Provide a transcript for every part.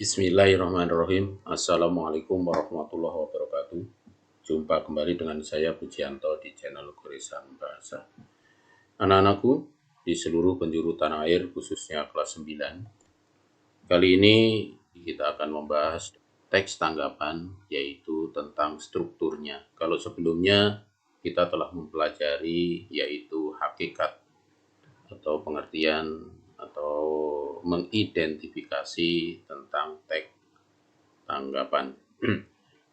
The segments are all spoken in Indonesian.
Bismillahirrahmanirrahim. Assalamualaikum warahmatullahi wabarakatuh. Jumpa kembali dengan saya Pujianto di channel Goresan Bahasa. Anak-anakku di seluruh penjuru tanah air, khususnya kelas 9. Kali ini kita akan membahas teks tanggapan, yaitu tentang strukturnya. Kalau sebelumnya kita telah mempelajari yaitu hakikat atau pengertian atau mengidentifikasi tentang teks tanggapan.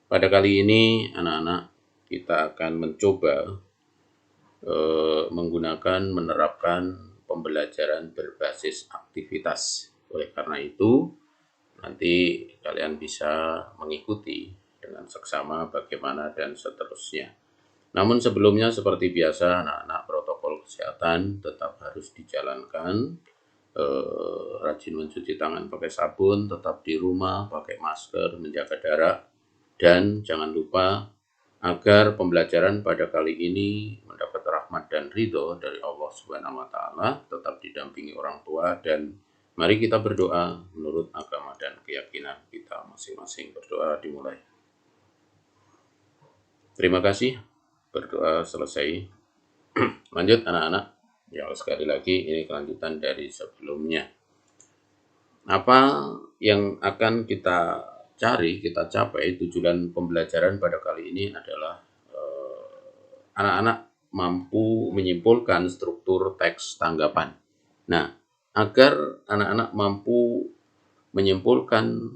Pada kali ini anak-anak kita akan mencoba menerapkan pembelajaran berbasis aktivitas. Oleh karena itu nanti kalian bisa mengikuti dengan seksama bagaimana dan seterusnya. Namun sebelumnya seperti biasa anak-anak, protokol kesehatan tetap harus dijalankan. Rajin mencuci tangan pakai sabun, tetap di rumah, pakai masker, menjaga jarak, dan jangan lupa agar pembelajaran pada kali ini mendapat rahmat dan ridho dari Allah Subhanahu wa Ta'ala, tetap didampingi orang tua, dan mari kita berdoa menurut agama dan keyakinan kita masing-masing. Berdoa dimulai. Terima kasih. Berdoa selesai. Lanjut anak-anak. Ya, sekali lagi ini kelanjutan dari sebelumnya. Apa yang akan kita cari, kita capai, tujuan pembelajaran pada kali ini adalah anak-anak mampu menyimpulkan struktur teks tanggapan. Nah, agar anak-anak mampu menyimpulkan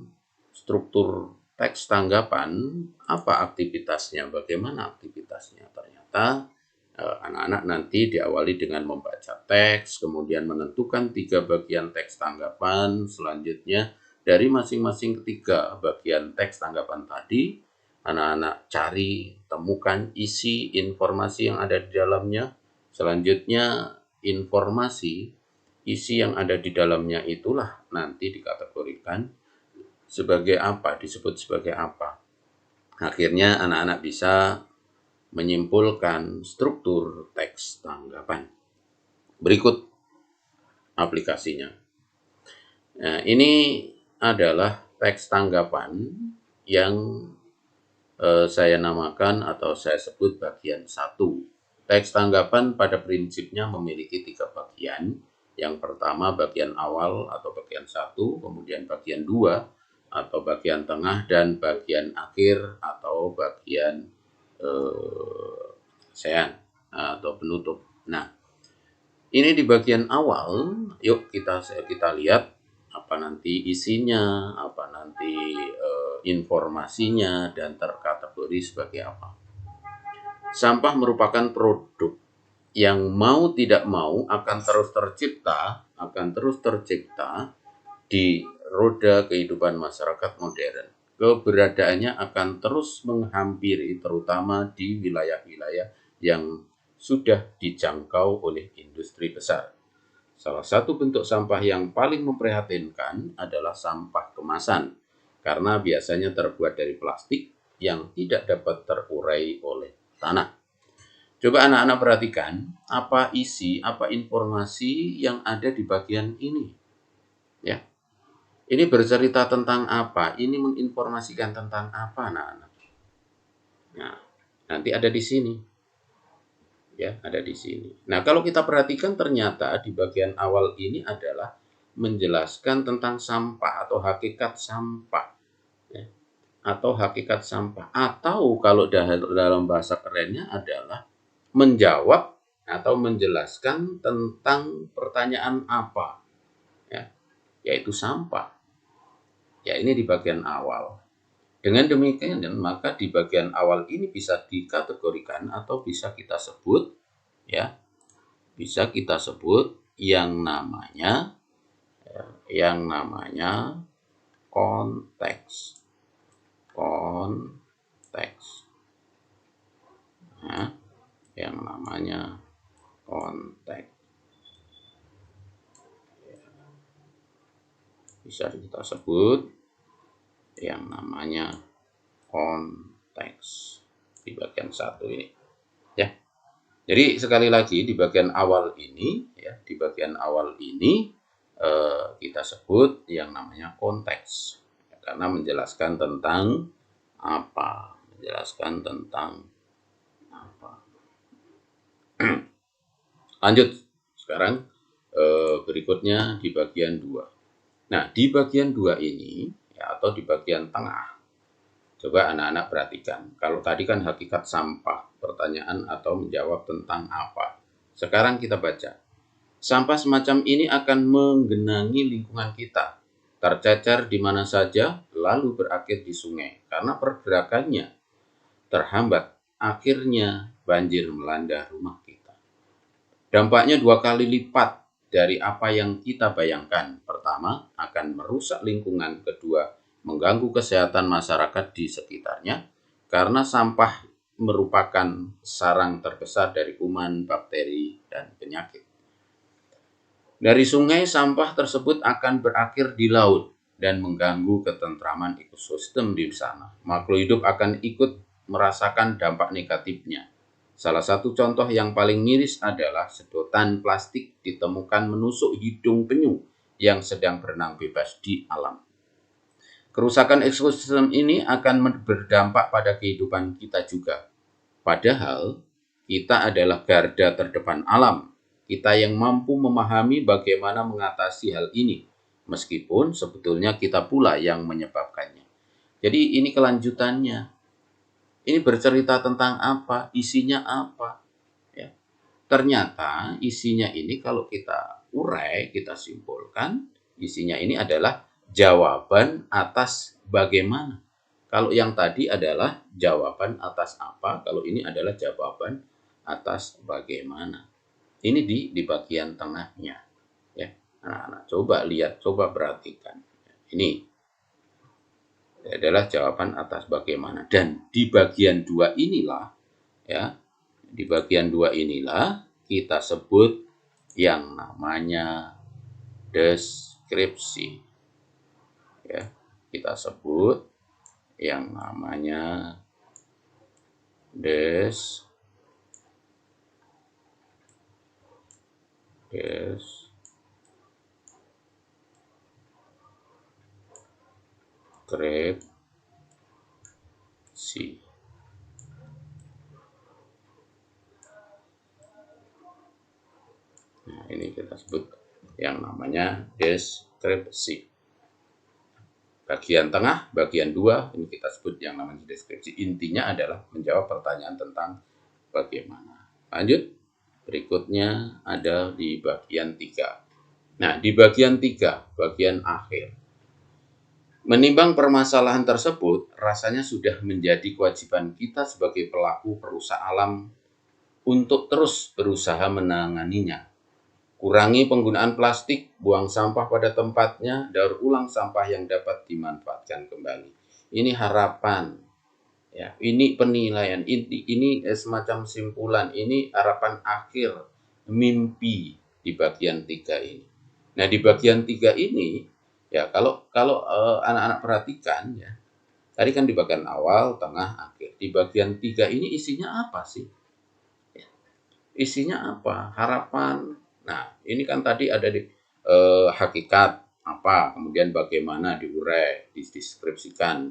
struktur teks tanggapan, apa aktivitasnya, bagaimana aktivitasnya? Ternyata anak-anak nanti diawali dengan membaca teks, kemudian menentukan 3 bagian teks tanggapan. Selanjutnya dari masing-masing ketiga bagian teks tanggapan tadi, anak-anak cari, temukan isi informasi yang ada di dalamnya. Selanjutnya informasi, isi yang ada di dalamnya itulah nanti dikategorikan sebagai apa, disebut sebagai apa. Akhirnya anak-anak bisa menyimpulkan struktur teks tanggapan. Berikut aplikasinya. Nah, ini adalah teks tanggapan yang saya namakan atau saya sebut bagian 1. Teks tanggapan pada prinsipnya memiliki 3 bagian. Yang pertama bagian awal atau bagian 1, kemudian bagian 2 atau bagian tengah, dan bagian akhir atau bagian ASEAN atau penutup. Nah, ini di bagian awal, yuk kita lihat apa nanti isinya, apa nanti informasinya, dan terkategori sebagai apa. Sampah merupakan produk yang mau tidak mau akan terus tercipta di roda kehidupan masyarakat modern. Keberadaannya akan terus menghampiri, terutama di wilayah-wilayah yang sudah dijangkau oleh industri besar. Salah satu bentuk sampah yang paling memprihatinkan adalah sampah kemasan, karena biasanya terbuat dari plastik yang tidak dapat terurai oleh tanah. Coba anak-anak perhatikan apa isi, apa informasi yang ada di bagian ini. Ya. Ini bercerita tentang apa? Ini menginformasikan tentang apa, anak-anak? Nah, nanti ada di sini. Ya, ada di sini. Nah, kalau kita perhatikan ternyata di bagian awal ini adalah menjelaskan tentang sampah atau hakikat sampah. Ya. Atau hakikat sampah. Atau kalau dalam bahasa kerennya adalah menjawab atau menjelaskan tentang pertanyaan apa. Ya, yaitu sampah. Ya, ini di bagian awal. Dengan demikian, maka di bagian awal ini bisa dikategorikan atau bisa kita sebut, ya, bisa kita sebut yang namanya konteks. Nah, yang namanya konteks. Bisa kita sebut yang namanya konteks di bagian 1 ini. Ya. Jadi sekali lagi di bagian awal ini, ya, di bagian awal ini kita sebut yang namanya konteks. karena menjelaskan tentang apa, menjelaskan tentang apa. Lanjut sekarang berikutnya di bagian 2. Nah, di bagian 2 ini ya, atau di bagian tengah, coba anak-anak perhatikan. Kalau tadi kan hakikat sampah, pertanyaan atau menjawab tentang apa. Sekarang kita baca. Sampah semacam ini akan menggenangi lingkungan kita, tercecer di mana saja, lalu berakhir di sungai. Karena pergerakannya terhambat, akhirnya banjir melanda rumah kita. Dampaknya 2 kali lipat dari apa yang kita bayangkan. Pertama, akan merusak lingkungan. Kedua, mengganggu kesehatan masyarakat di sekitarnya, karena sampah merupakan sarang terbesar dari kuman, bakteri, dan penyakit. Dari sungai, sampah tersebut akan berakhir di laut dan mengganggu ketentraman ekosistem di sana. Makhluk hidup akan ikut merasakan dampak negatifnya. Salah satu contoh yang paling miris adalah sedotan plastik ditemukan menusuk hidung penyu yang sedang berenang bebas di alam. Kerusakan ekosistem ini akan berdampak pada kehidupan kita juga. Padahal kita adalah garda terdepan alam. Kita yang mampu memahami bagaimana mengatasi hal ini, meskipun sebetulnya kita pula yang menyebabkannya. Jadi ini kelanjutannya. Ini bercerita tentang apa, isinya apa. Ya. Ternyata isinya ini kalau kita urai, kita simpulkan, isinya ini adalah jawaban atas bagaimana. Kalau yang tadi adalah jawaban atas apa, kalau ini adalah jawaban atas bagaimana. Ini di bagian tengahnya. Ya, anak-anak coba lihat, coba perhatikan. Ini adalah jawaban atas bagaimana. Dan di bagian 2 inilah, ya, di bagian 2 inilah kita sebut yang namanya deskripsi. Ya, kita sebut yang namanya deskripsi. Nah, ini kita sebut yang namanya deskripsi. Bagian tengah, bagian 2, ini kita sebut yang namanya deskripsi. Intinya adalah menjawab pertanyaan tentang bagaimana. Lanjut. Berikutnya ada di bagian 3. Nah, di bagian 3, bagian akhir. Menimbang permasalahan tersebut, rasanya sudah menjadi kewajiban kita sebagai pelaku perusak alam untuk terus berusaha menanganinya. Kurangi penggunaan plastik, buang sampah pada tempatnya, daur ulang sampah yang dapat dimanfaatkan kembali. Ini harapan. Ya, ini penilaian, ini semacam simpulan, ini harapan akhir, mimpi di bagian 3 ini. Nah, di bagian 3 ini, ya kalau anak-anak perhatikan, ya, tadi kan di bagian awal, tengah, akhir. Di bagian 3 ini isinya apa sih? Ya, isinya apa? Harapan. Nah, ini kan tadi ada di hakikat apa, kemudian bagaimana diurai, dideskripsikan,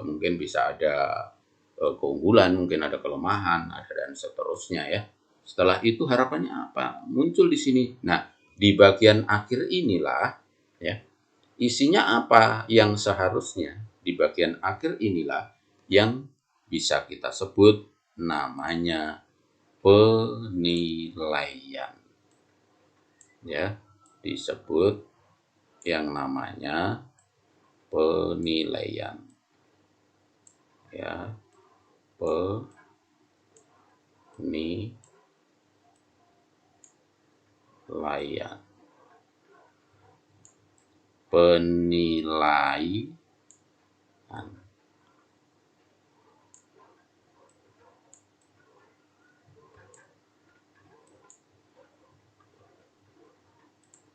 mungkin bisa ada keunggulan, mungkin ada kelemahan, ada dan seterusnya ya. Setelah itu harapannya apa? Muncul di sini. Nah, di bagian akhir inilah ya, isinya apa yang seharusnya di bagian akhir inilah yang bisa kita sebut namanya penilaian. Ya, disebut yang namanya penilaian. Ya, penilaian. Penilaian.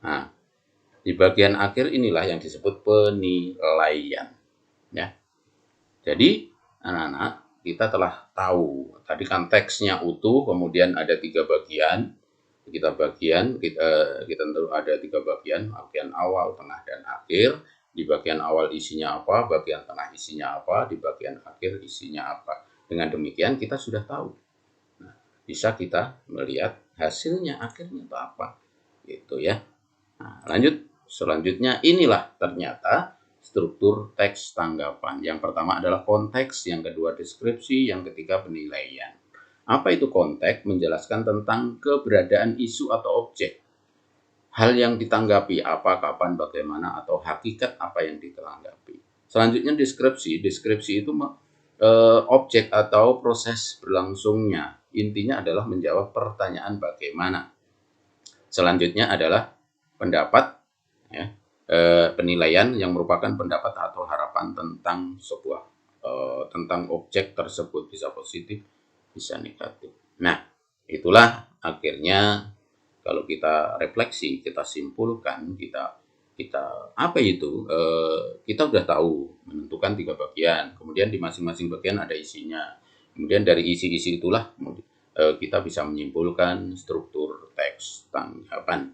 Nah, di bagian akhir inilah yang disebut penilaian. Ya. Jadi, anak-anak, kita telah tahu, tadi kan teksnya utuh, kemudian ada 3 bagian. Kita tentu ada 3 bagian awal, tengah, dan akhir. Di bagian awal isinya apa, bagian tengah isinya apa, di bagian akhir isinya apa. Dengan demikian kita sudah tahu. Nah, bisa kita melihat hasilnya akhirnya itu apa. Gitu ya. Nah, selanjutnya inilah ternyata struktur teks tanggapan. Yang pertama adalah konteks, yang kedua deskripsi, yang ketiga penilaian. Apa itu konteks? Menjelaskan tentang keberadaan isu atau objek. Hal yang ditanggapi apa, kapan, bagaimana, atau hakikat apa yang ditanggapi. Selanjutnya deskripsi. Deskripsi itu objek atau proses berlangsungnya. Intinya adalah menjawab pertanyaan bagaimana. Selanjutnya adalah pendapat, ya, penilaian yang merupakan pendapat atau harapan tentang sebuah tentang objek tersebut, bisa positif, bisa negatif. Nah, itulah akhirnya kalau kita refleksi, kita simpulkan, kita apa itu? Kita udah tahu menentukan 3 bagian. Kemudian di masing-masing bagian ada isinya. Kemudian dari isi-isi itulah kita bisa menyimpulkan struktur teks tanggapan.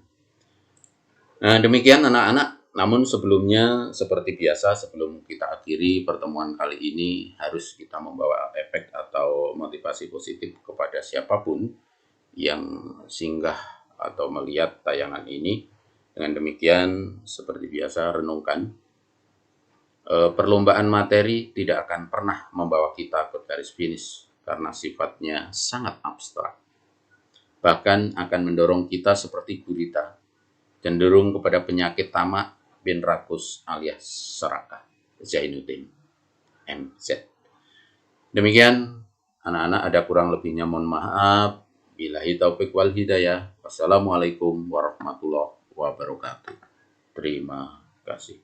Nah, demikian anak-anak. Namun sebelumnya, seperti biasa, sebelum kita akhiri pertemuan kali ini, harus kita membawa efek atau motivasi positif kepada siapapun yang singgah atau melihat tayangan ini. Dengan demikian, seperti biasa, renungkan. Perlombaan materi tidak akan pernah membawa kita ke garis finish, karena sifatnya sangat abstrak. Bahkan akan mendorong kita seperti gurita, cenderung kepada penyakit tamak bin rakus alias serakah. Zainuddin MZ. Demikian anak-anak, ada kurang lebihnya mohon maaf. Billahi taufik wal hidayah. Wassalamualaikum warahmatullahi wabarakatuh. Terima kasih.